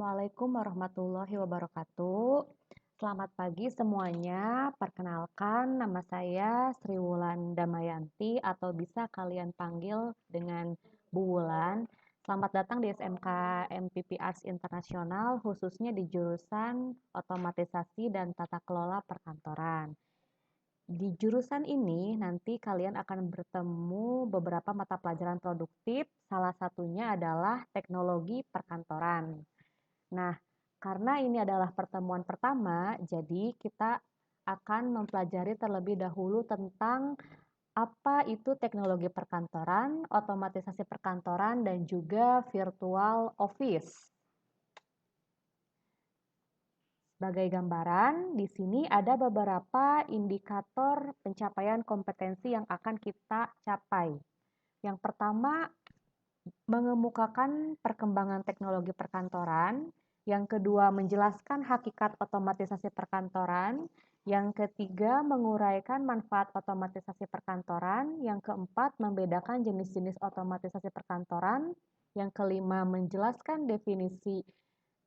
Assalamualaikum warahmatullahi wabarakatuh. Selamat pagi semuanya. Perkenalkan, nama saya Sri Wulan Damayanti atau bisa kalian panggil dengan Bu Wulan. Selamat datang di SMK MPP Arts Internasional, khususnya di jurusan Otomatisasi dan Tata Kelola Perkantoran. Di jurusan ini nanti kalian akan bertemu beberapa mata pelajaran produktif, salah satunya adalah teknologi perkantoran. Nah, karena ini adalah pertemuan pertama, jadi kita akan mempelajari terlebih dahulu tentang apa itu teknologi perkantoran, otomatisasi perkantoran, dan juga virtual office. Sebagai gambaran, di sini ada beberapa indikator pencapaian kompetensi yang akan kita capai. Yang pertama, mengemukakan perkembangan teknologi perkantoran. Yang kedua, menjelaskan hakikat otomatisasi perkantoran. Yang ketiga, menguraikan manfaat otomatisasi perkantoran. Yang keempat, membedakan jenis-jenis otomatisasi perkantoran. Yang kelima, menjelaskan definisi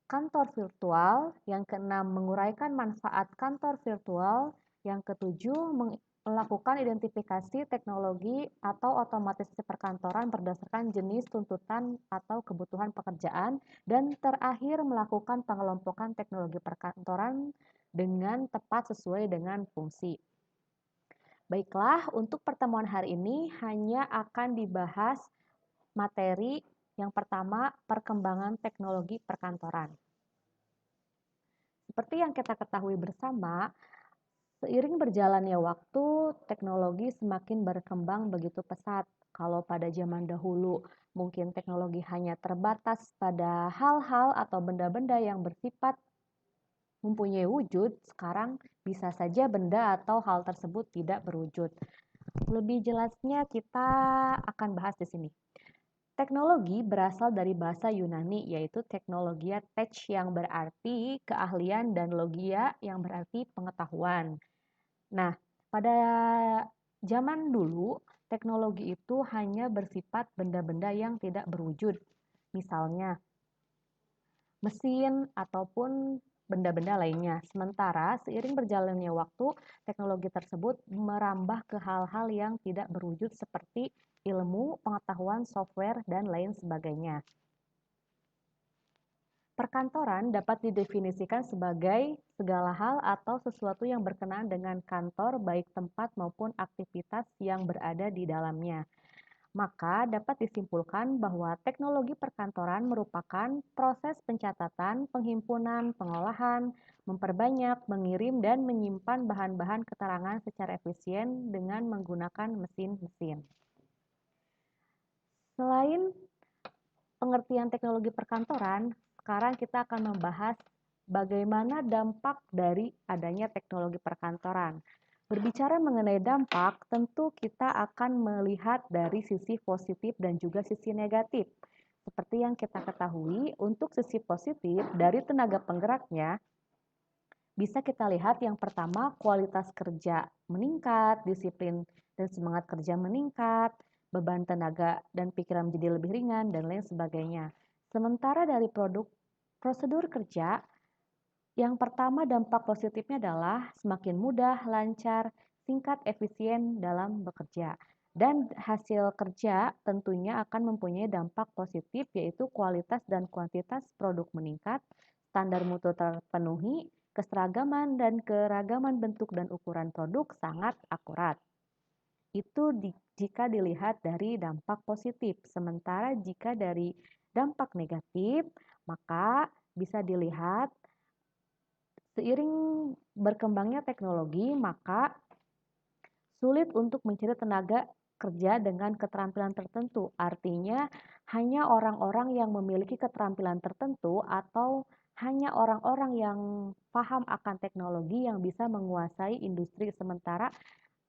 kantor virtual. Yang keenam, menguraikan manfaat kantor virtual. Yang ketujuh, melakukan identifikasi teknologi atau otomatisasi perkantoran berdasarkan jenis tuntutan atau kebutuhan pekerjaan. Dan terakhir, melakukan pengelompokan teknologi perkantoran dengan tepat sesuai dengan fungsi. Baiklah, untuk pertemuan hari ini hanya akan dibahas materi yang pertama, perkembangan teknologi perkantoran. Seperti yang kita ketahui bersama, seiring berjalannya waktu, teknologi semakin berkembang begitu pesat. Kalau pada zaman dahulu, mungkin teknologi hanya terbatas pada hal-hal atau benda-benda yang bersifat mempunyai wujud, sekarang bisa saja benda atau hal tersebut tidak berwujud. Lebih jelasnya kita akan bahas di sini. Teknologi berasal dari bahasa Yunani, yaitu teknologia tech yang berarti keahlian dan logia yang berarti pengetahuan. Nah, pada zaman dulu, teknologi itu hanya bersifat benda-benda yang tidak berwujud. Misalnya, mesin ataupun benda-benda lainnya. Sementara seiring berjalannya waktu, teknologi tersebut merambah ke hal-hal yang tidak berwujud seperti ilmu, pengetahuan, software, dan lain sebagainya. Perkantoran dapat didefinisikan sebagai segala hal atau sesuatu yang berkenaan dengan kantor, baik tempat maupun aktivitas yang berada di dalamnya. Maka dapat disimpulkan bahwa teknologi perkantoran merupakan proses pencatatan, penghimpunan, pengolahan, memperbanyak, mengirim, dan menyimpan bahan-bahan keterangan secara efisien dengan menggunakan mesin-mesin. Selain pengertian teknologi perkantoran, sekarang kita akan membahas bagaimana dampak dari adanya teknologi perkantoran. Berbicara mengenai dampak, tentu kita akan melihat dari sisi positif dan juga sisi negatif. Seperti yang kita ketahui, untuk sisi positif dari tenaga penggeraknya, bisa kita lihat yang pertama, kualitas kerja meningkat, disiplin dan semangat kerja meningkat, beban tenaga dan pikiran menjadi lebih ringan, dan lain sebagainya. Sementara dari prosedur kerja, yang pertama dampak positifnya adalah semakin mudah, lancar, singkat, efisien dalam bekerja. Dan hasil kerja tentunya akan mempunyai dampak positif, yaitu kualitas dan kuantitas produk meningkat, standar mutu terpenuhi, keseragaman dan keragaman bentuk dan ukuran produk sangat akurat. Itu jika dilihat dari dampak positif. Sementara jika dari dampak negatif, maka bisa dilihat seiring berkembangnya teknologi, maka sulit untuk mencari tenaga kerja dengan keterampilan tertentu. Artinya, hanya orang-orang yang memiliki keterampilan tertentu atau hanya orang-orang yang paham akan teknologi yang bisa menguasai industri. Sementara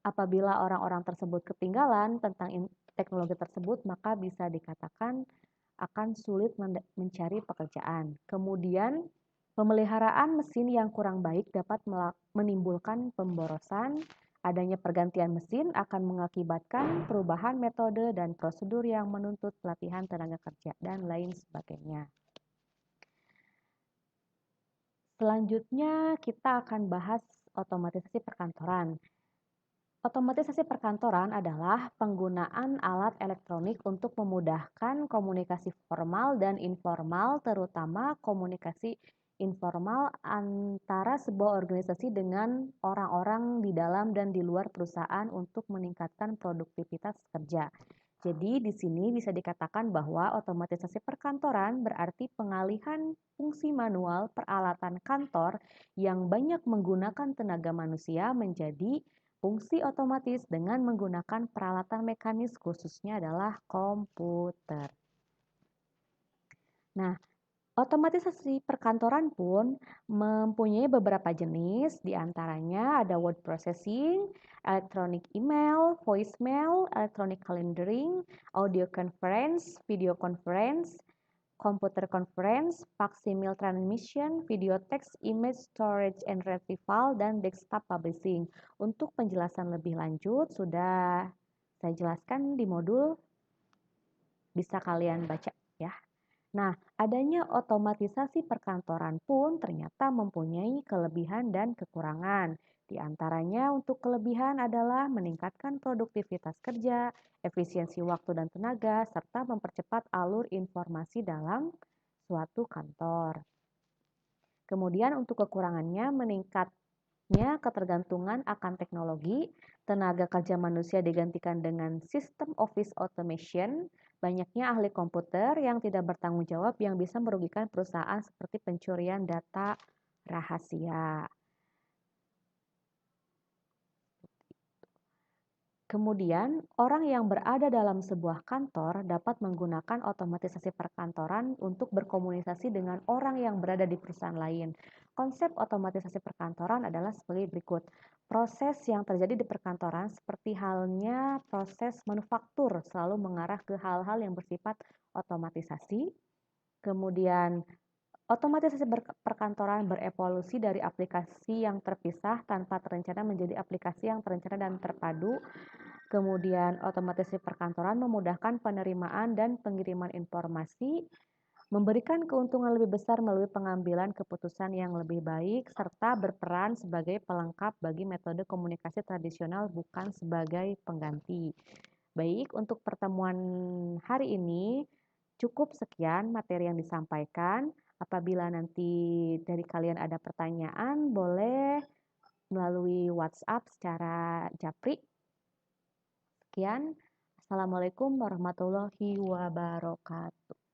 apabila orang-orang tersebut ketinggalan tentang teknologi tersebut, maka bisa dikatakan akan sulit mencari pekerjaan. Kemudian, pemeliharaan mesin yang kurang baik dapat menimbulkan pemborosan. Adanya pergantian mesin akan mengakibatkan perubahan metode dan prosedur yang menuntut pelatihan tenaga kerja dan lain sebagainya. Selanjutnya kita akan bahas otomatisasi perkantoran. Otomatisasi perkantoran adalah penggunaan alat elektronik untuk memudahkan komunikasi formal dan informal, terutama komunikasi informal antara sebuah organisasi dengan orang-orang di dalam dan di luar perusahaan untuk meningkatkan produktivitas kerja. Jadi di sini bisa dikatakan bahwa otomatisasi perkantoran berarti pengalihan fungsi manual peralatan kantor yang banyak menggunakan tenaga manusia menjadi fungsi otomatis dengan menggunakan peralatan mekanis, khususnya adalah komputer. Nah, otomatisasi perkantoran pun mempunyai beberapa jenis, diantaranya ada word processing, electronic email, voicemail, electronic calendaring, audio conference, video conference, computer conference, facsimile transmission, video text, image storage and retrieval, dan desktop publishing. Untuk penjelasan lebih lanjut sudah saya jelaskan di modul, bisa kalian baca ya. Nah, adanya otomatisasi perkantoran pun ternyata mempunyai kelebihan dan kekurangan. Di antaranya untuk kelebihan adalah meningkatkan produktivitas kerja, efisiensi waktu dan tenaga, serta mempercepat alur informasi dalam suatu kantor. Kemudian untuk kekurangannya meningkatnya ketergantungan akan teknologi, tenaga kerja manusia digantikan dengan sistem office automation, banyaknya ahli komputer yang tidak bertanggung jawab yang bisa merugikan perusahaan seperti pencurian data rahasia. Kemudian, orang yang berada dalam sebuah kantor dapat menggunakan otomatisasi perkantoran untuk berkomunikasi dengan orang yang berada di perusahaan lain. Konsep otomatisasi perkantoran adalah sebagai berikut. Proses yang terjadi di perkantoran seperti halnya proses manufaktur selalu mengarah ke hal-hal yang bersifat otomatisasi. Kemudian, otomatisasi perkantoran berevolusi dari aplikasi yang terpisah tanpa terencana menjadi aplikasi yang terencana dan terpadu. Kemudian otomatisasi perkantoran memudahkan penerimaan dan pengiriman informasi, memberikan keuntungan lebih besar melalui pengambilan keputusan yang lebih baik, serta berperan sebagai pelengkap bagi metode komunikasi tradisional bukan sebagai pengganti. Baik, untuk pertemuan hari ini cukup sekian materi yang disampaikan. Apabila nanti dari kalian ada pertanyaan, boleh melalui WhatsApp secara japri. Sekian, Assalamualaikum warahmatullahi wabarakatuh.